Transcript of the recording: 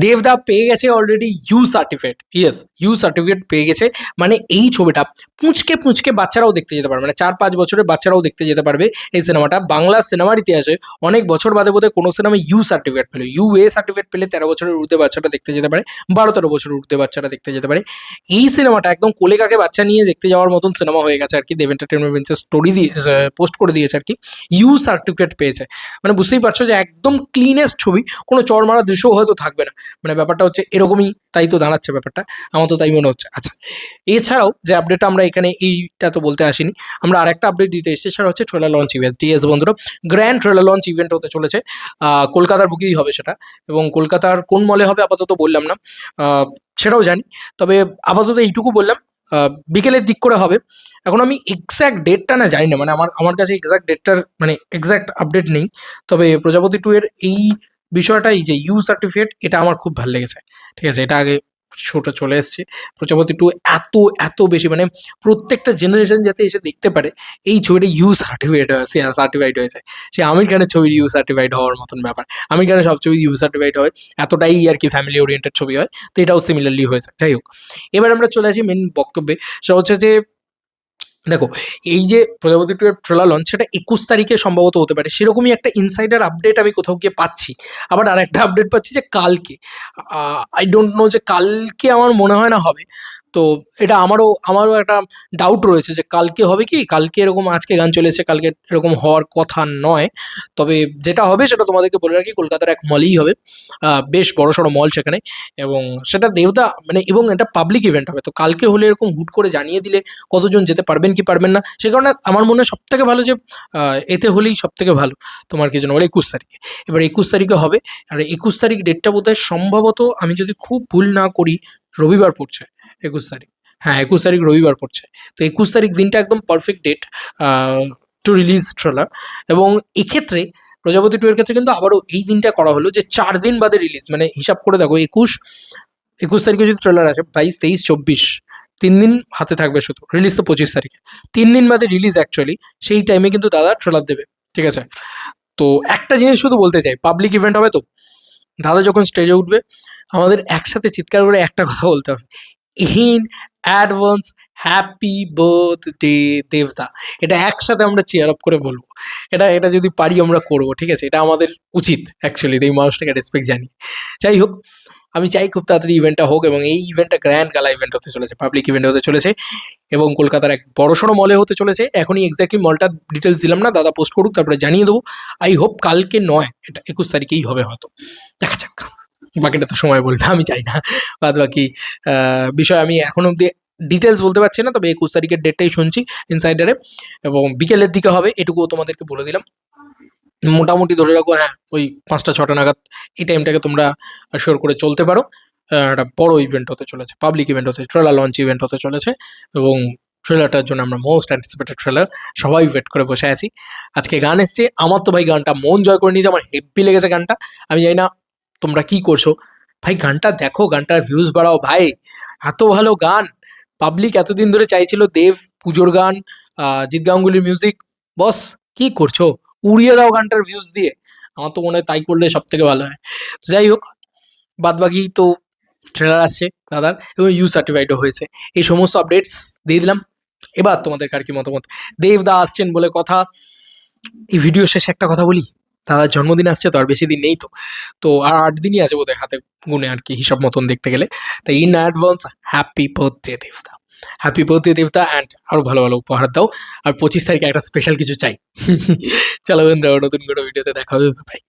দেবদা পেয়ে গেছে already U certificate. Yes, U certificate পেয়ে গেছে, মানে এই ছবিটা পুঁচকে পুঁচকে বাচ্চারাও দেখতে যেতে পারবে, মানে 4-5 বছরের বাচ্চারাও দেখতে যেতে পারবে এই সিনেমাটা। বাংলা সিনেমার ইতিহাসে অনেক বছর বাদে বোধহয় কোনো সিনেমা ইউ সার্টিফিকেট পেলো। ইউ এ সার্টিফিকেট পেলে 13 বছরের ঊর্ধ্বে বাচ্চাটা দেখতে যেতে পারে, 12-13 বছরের ঊর্ধ্বে বাচ্চারা দেখতে যেতে পারে। এই সিনেমাটা একদম কোলে কাকে বাচ্চা নিয়ে দেখতে যাওয়ার মতন সিনেমা হয়ে গেছে আর কি। দেব এন্টারটেনমেন্ট ভেঞ্চার স্টোরি দিয়ে পোস্ট করে দিয়েছে আর কি, ইউ সার্টিফিকেট পেয়েছে। মানে বুঝতেই পারছো যে একদম ক্লিনেস্ট ছবি, কোনো চড় মারা দৃশ্যও হয়তো থাকবে না। মানে ব্যাপারটা হচ্ছে এরকমই, তাই তো দাঁড়াচ্ছে ব্যাপারটা, আমার তো তাই মনে হচ্ছে। আচ্ছা, এছাড়াও যে আপডেটটা আমরা এখানে এইটা তো বলতে আসিনি, আমরা আরেকটা আপডেট দিতে এসেছি, সেটা হচ্ছে ট্রেলার লঞ্চ ইভেন্ট। টিএস বন্ধুরা, গ্র্যান্ড ট্রেলার লঞ্চ ইভেন্ট হতে চলেছে। কলকাতার বুকেই হবে সেটা, এবং কলকাতার কোন মলে হবে আপাতত বললাম না, সেটাও জানি। তবে আপাতত এইটুকু বললাম, বিকেলের দিক করে হবে। এখন আমি এক্স্যাক্ট ডেটটা না জানি না, মানে আমার কাছে এক্স্যাক্ট ডেটটার মানে এক্স্যাক্ট আপডেট নেই। তবে প্রজাপতি 2 এর এই বিষয়টাই যে ইউ সার্টিফিকেট, এটা আমার খুব ভালো লেগেছে। ঠিক আছে, এটা আগে শোটা চলে এসছে। প্রজাপতি 2 এত এত বেশি, মানে প্রত্যেকটা জেনারেশন যাতে এসে দেখতে পারে এই ছবিটা ইউ সার্টিফাইড হয়েছে। সে আমির খানের ছবির ইউ সার্টিফাইড হওয়ার মতন ব্যাপার। আমির খানের সব ছবি ইউ সার্টিফাইড হয়, এতটাই আর কি ফ্যামিলি ওরিয়েন্টেড ছবি হয়, তো এটাও সিমিলারলি হয়েছে। যাই হোক, এবার আমরা চলে আসি মেন বক্তব্যে। সেটা হচ্ছে যে দেখো, এই যে প্রজাপতি 2 এর ট্রেলার লঞ্চ, সেটা 21 তারিখে সম্ভবত হতে পারে, সেরকমই একটা ইনসাইডার আপডেট আমি কোথাও গিয়ে পাচ্ছি। আবার আর একটা আপডেট পাচ্ছি যে কালকে, আই ডোন্ট নো যে কালকে, আমার মনে হয় না হবে। তো এটা আমারও একটা ডাউট রয়েছে যে কালকে হবে কি, কালকে এরকম আজকে গান চলেছে, কালকে এরকম হওয়ার কথা নয়। তবে যেটা হবে সেটা তোমাদেরকে বলে রাখি, কলকাতার এক মলেই হবে, বেশ বড়সড় মল সেখানে, এবং সেটা দেবদা মানে, এবং এটা পাবলিক ইভেন্ট হবে। তো কালকে হলে এরকম হুট করে জানিয়ে দিলে কতজন যেতে পারবেন কি পারবেন না, সে কারণে আমার মনে হয় সবথেকে ভালো যে এতে হলেই সবথেকে ভালো। তোমার কি জন্য বলে 21 তারিখে, এবার 21 তারিখে হবে। আর 21 তারিখ ডেটটা বোধহয় সম্ভবত, আমি যদি খুব ভুল না করি, রবিবার পড়ছে 21 তারিখ। হ্যাঁ, 21 তারিখ রবিবার পড়ছে। তো 21 তারিখ দিনটা একদম perfect date to release trailer. এবং এক্ষেত্রে প্রজাপতি 2 এর ক্ষেত্রে কিন্তু আবারও এই দিনটা করা হলো যে 4 দিন বাদে রিলিজ। মানে হিসাব করে দেখো, 21 তারিখে যদি ট্রেলার আছে, 22, 23, 24, 3 দিন হাতে থাকবে শুধু, রিলিজ তো 25 তারিখে, 3 দিন বাদে রিলিজ অ্যাকচুয়ালি। সেই টাইমে কিন্তু দাদা ট্রেলার দেবে, ঠিক আছে। তো একটা জিনিস শুধু বলতে চাই, পাবলিক ইভেন্ট হবে তো, দাদা যখন স্টেজে উঠবে, আমাদের একসাথে চিৎকার করে একটা কথা বলতে হবে, ইন অ্যাডভান্স হ্যাপি বার্থডে দেবদা। এটা একসাথে আমরা চেয়ার আপ করে বলবো। এটা যদি পারি আমরা করবো, ঠিক আছে, এটা আমাদের উচিত অ্যাকচুয়ালি, এই মানুষটাকে রেসপেক্ট জানি। যাই হোক, আমি চাই খুব তাড়াতাড়ি ইভেন্টটা হোক, এবং এই ইভেন্টটা গ্র্যান্ড গালা ইভেন্ট হতে চলেছে, পাবলিক ইভেন্ট হতে চলেছে, এবং কলকাতার এক বড়সড় মলে হতে চলেছে। এখনই এক্স্যাক্টলি মলটার ডিটেলস দিলাম না, দাদা পোস্ট করুক, তারপরে জানিয়ে দেবো। আই হোপ কালকে নয়, এটা 21 তারিখেই হবে হয়তো, দেখা যাক। বাকিটা তো সময় বলবে, আমি চাই না। বাদ বাকি বিষয় আমি এখন অব্দি ডিটেলস বলতে পারছি না, তবে 21 তারিখের ডেটটাই শুনছি ইনসাইডারে, এবং বিকেলের দিকে হবে, এটুকুও তোমাদেরকে বলে দিলাম। মোটামুটি ধরে রাখো, হ্যাঁ, ওই 5টা-6টা নাগাদ এই টাইমটাকে তোমরা শিওর করে চলতে পারো। একটা বড় ইভেন্ট হতে চলেছে, পাবলিক ইভেন্ট হতে, ট্রেলার লঞ্চ ইভেন্ট হতে চলেছে, এবং ট্রেলারটার জন্য আমরা মোস্ট অ্যান্টিসিপেটেড ট্রেলার সবাই ওয়েট করে বসে আছি। আজকে গান এসছে, আমার তো ভাই গানটা মন জয় করে নিয়েছে, আমার হেব্বি লেগেছে গানটা। আমি জানি না তোমরা কি করছো ভাই, গানটা দেখো, গানটার ভিউজ বাড়াও ভাই, এত ভালো গান। পাবলিক এতদিন ধরে চাইছিল দেব পুজোর গান, জিৎ গাঙ্গুলির মিউজিক, বস কি করছো, উড়িয়ে দাও গানটার ভিউজ দিয়ে। আমার তো মনে হয় তাই করলে সব থেকে ভালো হয়। তো যাই হোক, বাদ বাকি তো ট্রেলার আসছে দাদার, এবং ইউ সার্টিফাইডও হয়েছে। এই সমস্ত আপডেটস দিয়ে দিলাম। এবার তোমাদের আর কি মতামত, দেবদা আসছেন বলে কথা। এই ভিডিও শেষে একটা কথা বলি, দাদার জন্মদিন আসছে তো, আর বেশি দিন নেই তো, তো আর 8 দিনই আছে বোধহয় হাতে গুনে আর কি, হিসাব মতন দেখতে গেলে। তাই ইন অ্যাডভান্স হ্যাপি বার্থডে দেবদা, হ্যাপি বার্থডে দেবদা, অ্যান্ড আরও ভালো ভালো উপহার দাও। আর 25 তারিখে একটা স্পেশাল কিছু চাই। চলো বন্ধুরা, নতুন কোনো ভিডিওতে দেখা হবে, ভাই।